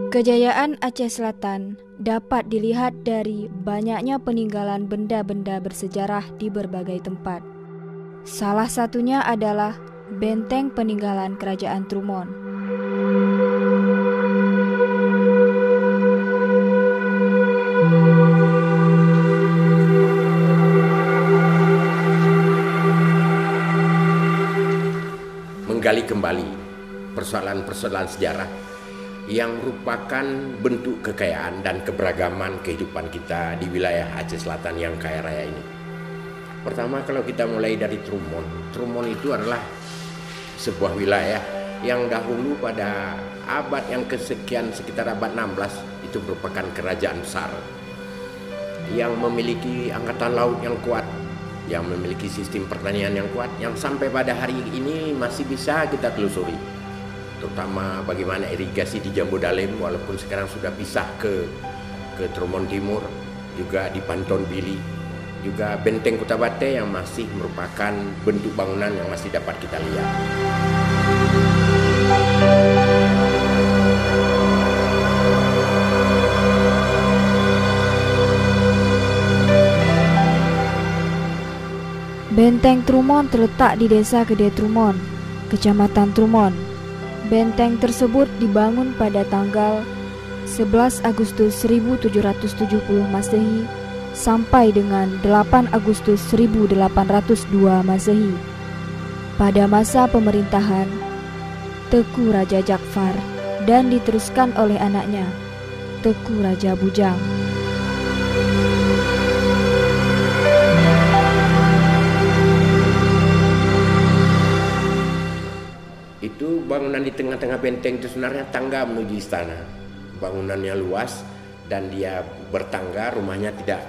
Kejayaan Aceh Selatan dapat dilihat dari banyaknya peninggalan benda-benda bersejarah di berbagai tempat. Salah satunya adalah benteng peninggalan Kerajaan Trumon. Menggali kembali persoalan-persoalan sejarah yang merupakan bentuk kekayaan dan keberagaman kehidupan kita di wilayah Aceh Selatan yang kaya raya ini. Pertama, kalau kita mulai dari Trumon. Trumon itu adalah sebuah wilayah yang dahulu pada abad yang kesekian, sekitar abad 16, itu merupakan kerajaan besar yang memiliki angkatan laut yang kuat, yang memiliki sistem pertanian yang kuat, yang sampai pada hari ini masih bisa kita telusuri. Terutama bagaimana irigasi di Jambu Dalim, walaupun sekarang sudah pisah ke Trumon Timur, juga di Panton Bili, juga benteng Kota Bate yang masih merupakan bentuk bangunan yang masih dapat kita lihat. Benteng Trumon terletak di Desa Gede Trumon, Kecamatan Trumon. Benteng tersebut dibangun pada tanggal 11 Agustus 1770 Masehi sampai dengan 8 Agustus 1802 Masehi. Pada masa pemerintahan Teku Raja Jakfar dan diteruskan oleh anaknya Teku Raja Bujang. Itu bangunan di tengah-tengah benteng itu sebenarnya tangga menuju istana. Bangunannya luas dan dia bertangga, rumahnya tidak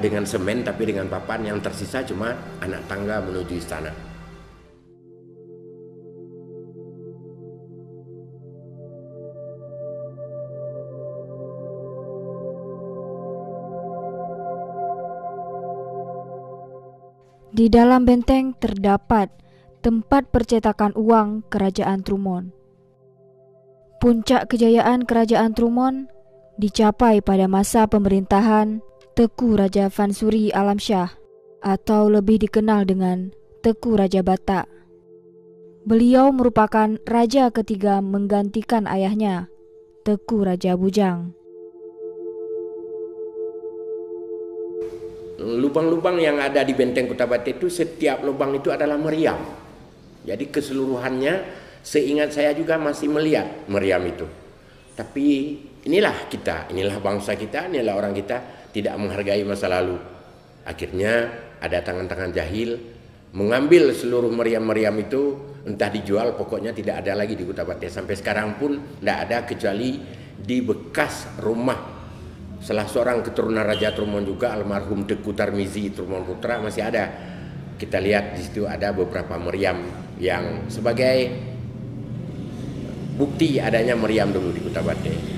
dengan semen tapi dengan papan, yang tersisa cuma anak tangga menuju istana. Di dalam benteng terdapat tempat percetakan uang Kerajaan Trumon. Puncak kejayaan Kerajaan Trumon dicapai pada masa pemerintahan Teku Raja Vansuri Alamsyah atau lebih dikenal dengan Teku Raja Batak. Beliau merupakan raja ketiga menggantikan ayahnya, Teku Raja Bujang. Lubang-lubang yang ada di benteng Kota Bate itu, setiap lubang itu adalah meriam. Jadi keseluruhannya seingat saya juga masih melihat meriam itu. Tapi inilah kita, inilah bangsa kita, inilah orang kita tidak menghargai masa lalu. Akhirnya ada tangan-tangan jahil mengambil seluruh meriam-meriam itu, entah dijual, pokoknya tidak ada lagi di Kota Bate. Sampai sekarang pun tidak ada kecuali di bekas rumah salah seorang keturunan Raja Trumon juga, almarhum Teku Tarmizi Trumon Putra, masih ada. Kita lihat di situ ada beberapa meriam yang sebagai bukti adanya meriam dulu di Kota Bate.